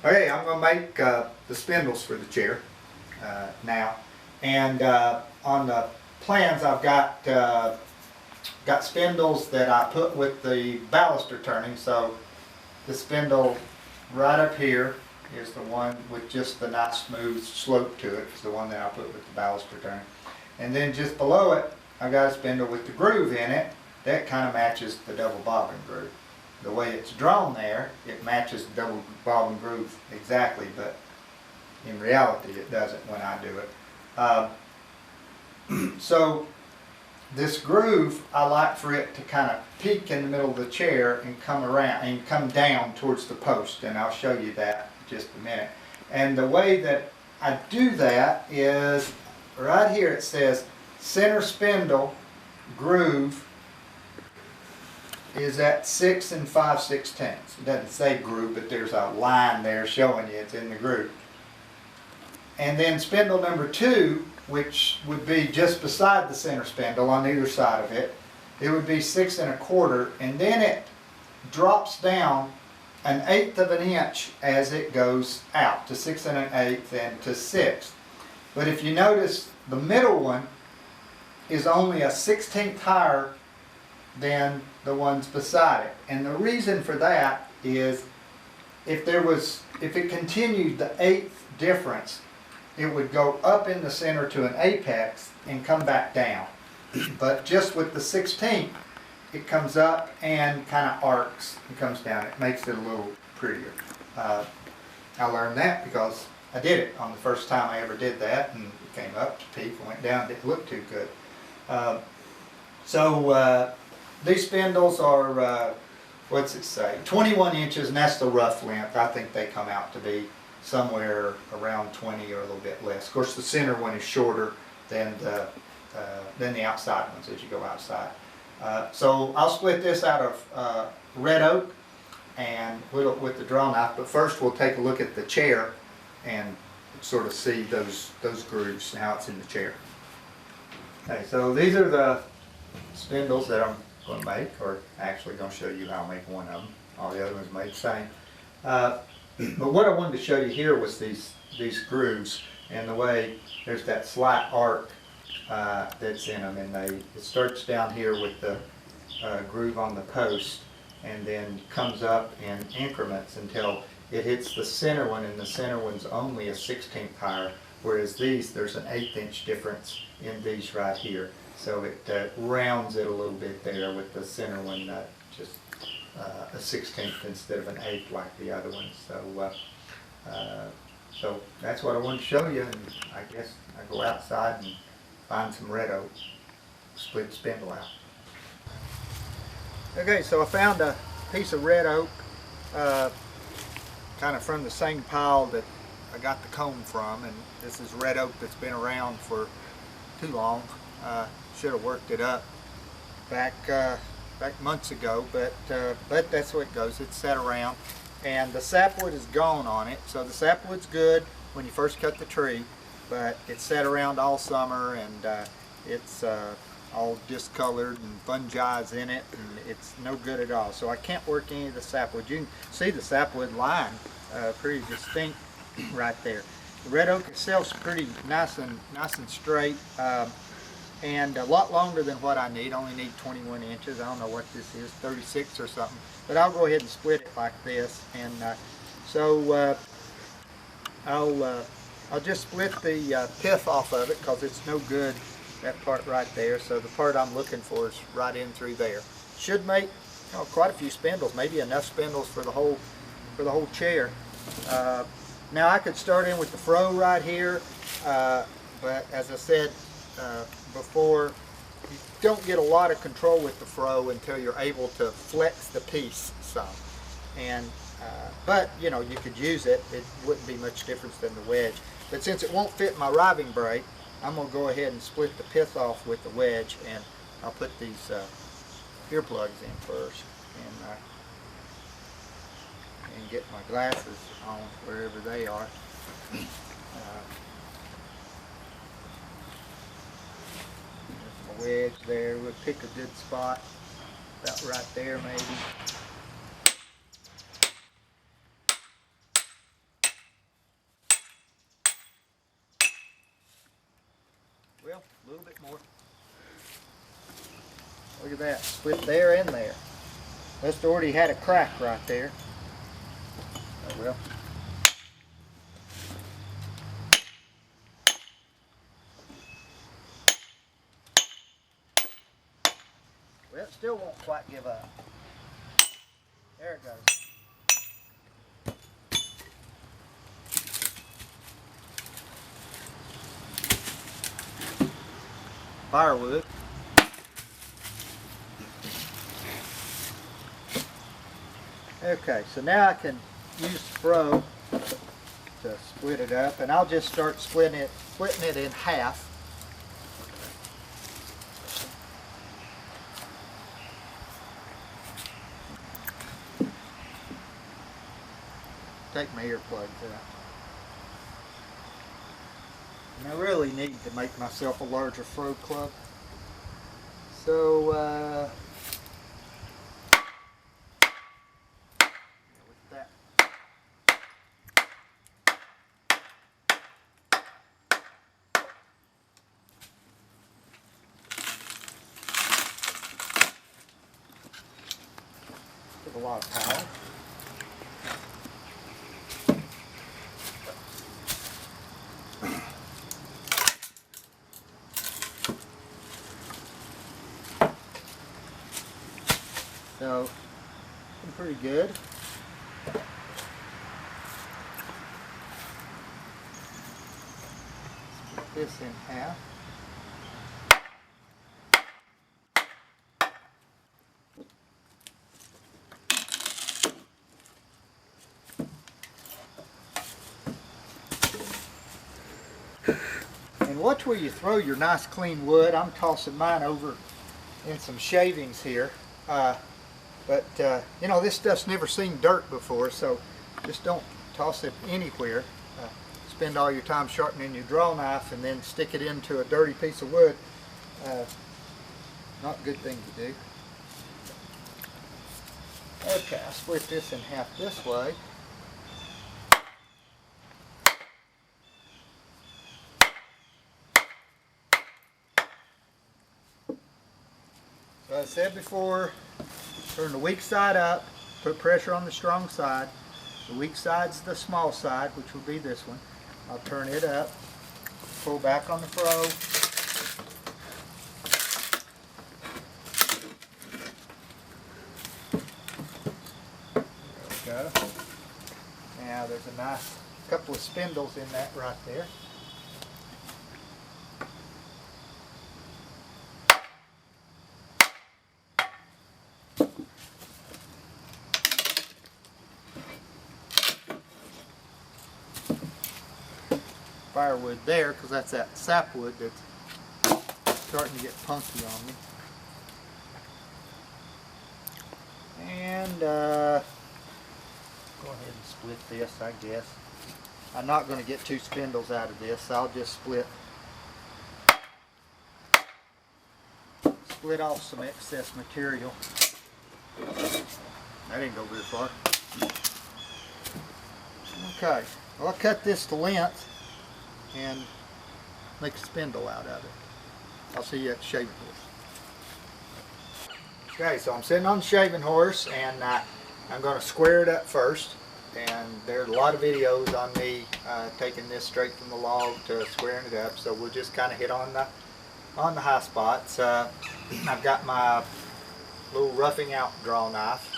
Okay, I'm going to make the spindles for the chair now. And on the plans I've got spindles that I put with the baluster turning. So the spindle right up here is the one with just the nice smooth slope to it. It's the one that I put with the baluster turning. And then just below it, I've got a spindle with the groove in it. That kind of matches the double bobbin groove. The way it's drawn there, it matches the double bobbin groove exactly, but in reality it doesn't when I do it. So this groove, I like for it to kind of peak in the middle of the chair and come around and come down towards the post, and I'll show you that in just a minute. And the way that I do that is right here it says center spindle groove is at 6 5/16. It doesn't say groove, but there's a line there showing you it's in the groove. And then spindle number 2, which would be just beside the center spindle on either side of it, it would be 6 1/4, and then it drops down 1/8 of an inch as it goes out to 6 1/8 and to 6. But if you notice, the middle one is only a 1/16 higher than the ones beside it. And the reason for that is if it continued the 1/8 difference, it would go up in the center to an apex and come back down. But just with the 1/16, it comes up and kind of arcs and comes down. It makes it a little prettier. I learned that because I did it on the first time I ever did that, and it came up to peak and went down. It didn't look too good. These spindles are, what's it say, 21 inches, and that's the rough length. I think they come out to be somewhere around 20 or a little bit less. Of course, the center one is shorter than the outside ones as you go outside. So I'll split this out of red oak and with the draw knife, but first we'll take a look at the chair and sort of see those grooves and how it's in the chair. Okay, so these are the spindles that I'm going to make, or actually going to show you how I make one of them. All the other ones made the same. But what I wanted to show you here was these grooves, and the way there's that slight arc that's in them, and it starts down here with the groove on the post and then comes up in increments until it hits the center one, and the center one's only a 1/16 higher, whereas these, there's an 1/8 inch difference in these right here. So it rounds it a little bit there with the center one just a 1/16 instead of an 1/8 like the other ones. So that's what I wanted to show you, and I guess I go outside and find some red oak, split the spindle out. Okay, so I found a piece of red oak kind of from the same pile that I got the comb from, and this is red oak that's been around for too long. Should have worked it up back months ago, but that's what it goes. It's set around, and the sapwood is gone on it. So the sapwood's good when you first cut the tree, but it's set around all summer, and it's all discolored and fungi's in it, and it's no good at all. So I can't work any of the sapwood. You can see the sapwood line pretty distinct right there. The red oak itself's pretty nice and straight. And a lot longer than what I need. I only need 21 inches. I don't know what this is, 36 or something. But I'll go ahead and split it like this. And I'll just split the pith off of it because it's no good, that part right there. So the part I'm looking for is right in through there. Should make quite a few spindles, maybe enough spindles for the whole chair. Now I could start in with the fro right here, but as I said before, you don't get a lot of control with the fro until you're able to flex the piece some. And but you know, you could use it. It wouldn't be much difference than the wedge. But since it won't fit my riving brake, I'm going to go ahead and split the pith off with the wedge, and I'll put these earplugs in first, and get my glasses on wherever they are. Wedge there. We'll pick a good spot, about right there maybe. Well, a little bit more. Look at that, split there and there. Must have already had a crack right there. Oh well. Well, it still won't quite give up. There it goes. Firewood. Okay, so now I can use the fro to split it up, and I'll just start splitting it in half. Take my earplugs out. And I really need to make myself a larger fro club. So, with that. Took a lot of power. So, looking pretty good. Split this in half. And watch where you throw your nice clean wood. I'm tossing mine over in some shavings here. But you know, this stuff's never seen dirt before, so just don't toss it anywhere. Spend all your time sharpening your draw knife and then stick it into a dirty piece of wood. Not a good thing to do. Okay, I split this in half this way. So as I said before, turn the weak side up, put pressure on the strong side. The weak side's the small side, which will be this one. I'll turn it up, pull back on the fro. There we go. Now there's a nice couple of spindles in that right there. Firewood there, because that's that sapwood that's starting to get punky on me. And go ahead and split this, I guess. I'm not going to get two spindles out of this, so I'll just split off some excess material. That didn't go very far. Okay, well, I'll cut this to length and make a spindle out of it. I'll see you at the shaving horse. Okay, so I'm sitting on the shaving horse, and I'm going to square it up first. And there's a lot of videos on me taking this straight from the log to squaring it up, so we'll just kind of hit on the high spots. I've got my little roughing out draw knife,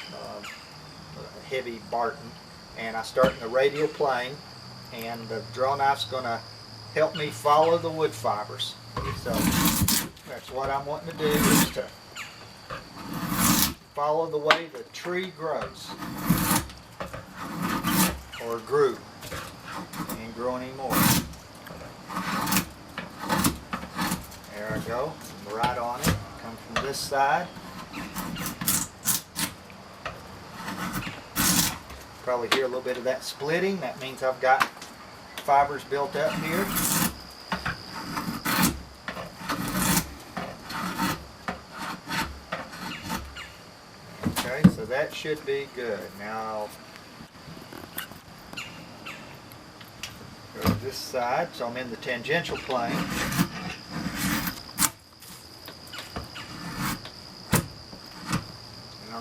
heavy Barton, and I start in the radial plane, and the draw knife's going to help me follow the wood fibers. So that's what I'm wanting to do, is to follow the way the tree grows, or grew. Ain't growing anymore. There I go. I'm right on it. Come from this side. Probably hear a little bit of that splitting. That means I've got fibers built up here. Okay, so that should be good. Now go to this side, so I'm in the tangential plane.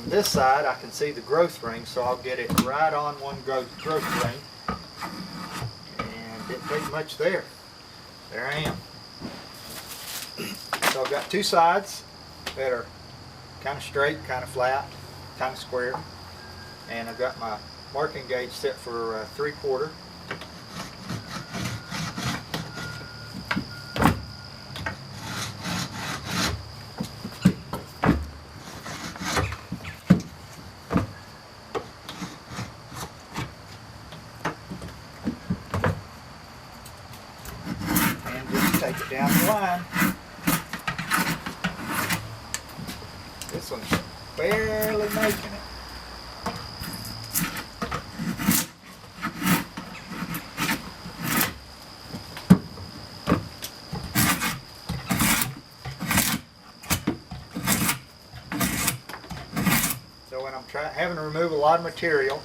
On this side, I can see the growth ring, so I'll get it right on one growth ring. And didn't take much there. There I am. So I've got two sides that are kind of straight, kind of flat, kind of square. And I've got my marking gauge set for 3/4. Take it down the line. This one's barely making it. So when I'm having to remove a lot of material,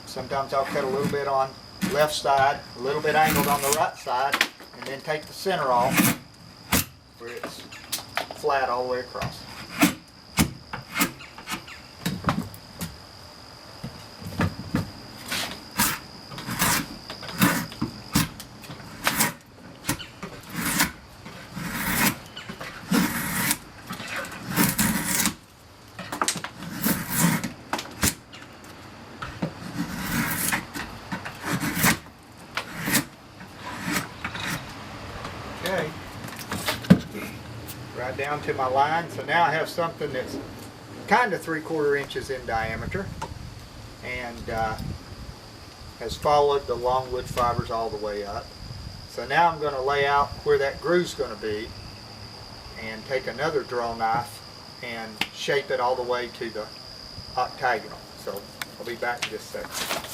sometimes I'll cut a little bit on the left side, a little bit angled on the right side, and then take the center off where it's flat all the way across. Okay, right down to my line. So now I have something that's kind of 3/4 inches in diameter and has followed the longwood fibers all the way up. So now I'm going to lay out where that groove's going to be and take another draw knife and shape it all the way to the octagonal. So I'll be back in just a second.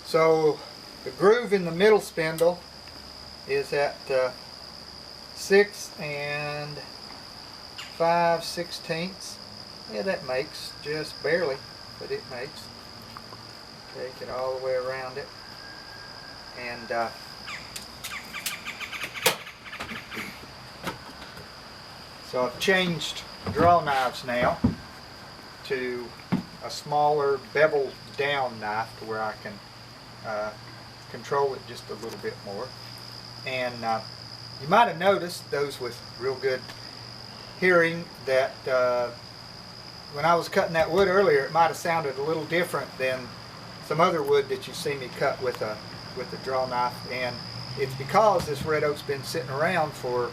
So the groove in the middle spindle is at 6 5/16. Yeah, that makes just barely, but it makes. Take it all the way around it, and so I've changed draw knives now to a smaller beveled down knife to where I can control it just a little bit more. And you might have noticed, those with real good hearing, that when I was cutting that wood earlier, it might have sounded a little different than some other wood that you see me cut with a draw knife. And it's because this red oak's been sitting around for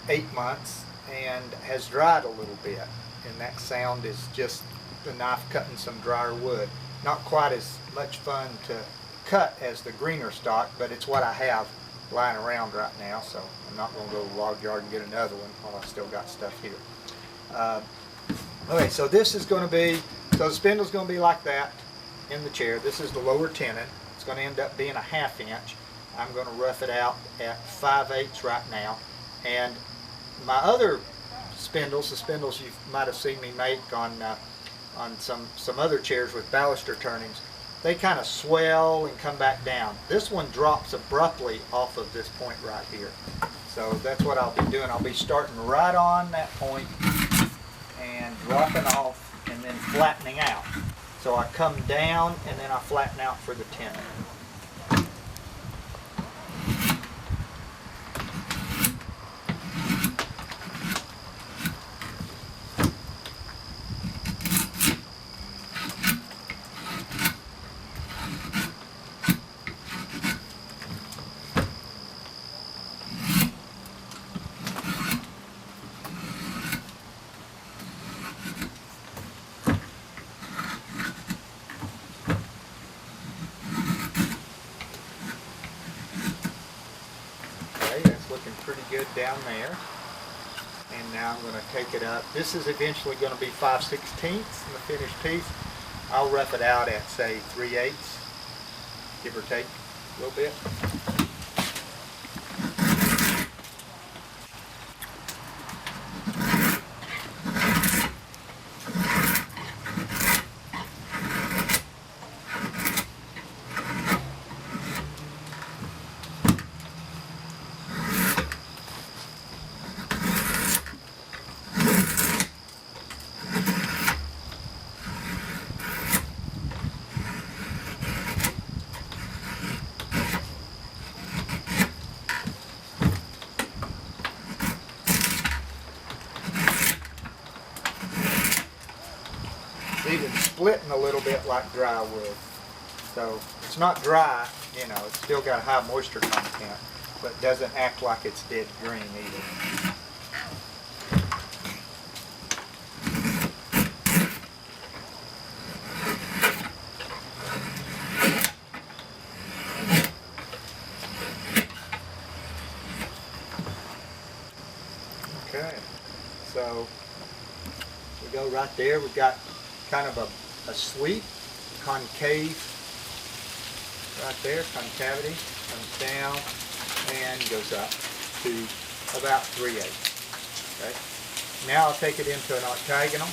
8 months and has dried a little bit. And that sound is just the knife cutting some drier wood. Not quite as much fun to cut as the greener stock, but it's what I have lying around right now, so I'm not going to go to the log yard and get another one while I've still got stuff here. Okay, so this is going to be, so the spindle's going to be like that in the chair. This is the lower tenon. It's going to end up being a 1/2 inch. I'm going to rough it out at 5/8 right now. And my other spindles, the spindles you might have seen me make on some other chairs with baluster turnings, they kind of swell and come back down. This one drops abruptly off of this point right here. So that's what I'll be doing. I'll be starting right on that point and dropping off and then flattening out. So I come down and then I flatten out for the tenon. Looking pretty good down there. And now I'm going to take it up. This is eventually going to be 5/16 in the finished piece. I'll rough it out at, say, 3/8, give or take a little bit. splitting a little bit like dry wood. So it's not dry, you know, it's still got a high moisture content, but doesn't act like it's dead green either. Okay, so we go right there. We've got kind of a sweep, concave right there, concavity, comes down and goes up to about 3/8. Okay. Now I'll take it into an octagonal.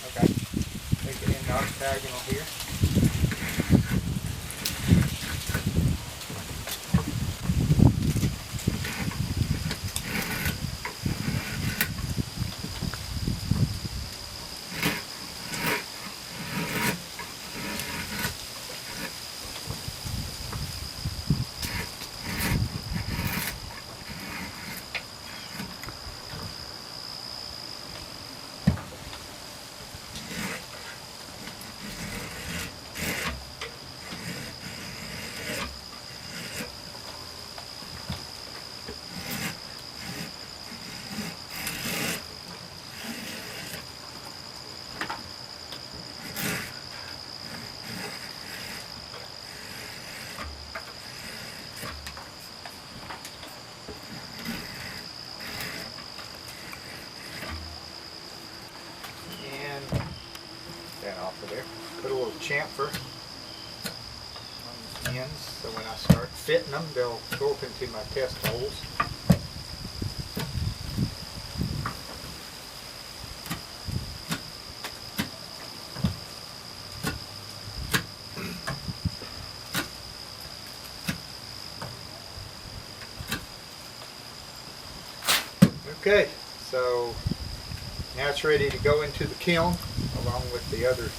Okay, take it into octagonal here. Off of there. Put a little chamfer on the ends so when I start fitting them they'll go up into my test holes. Okay, so now it's ready to go into the kiln along with the other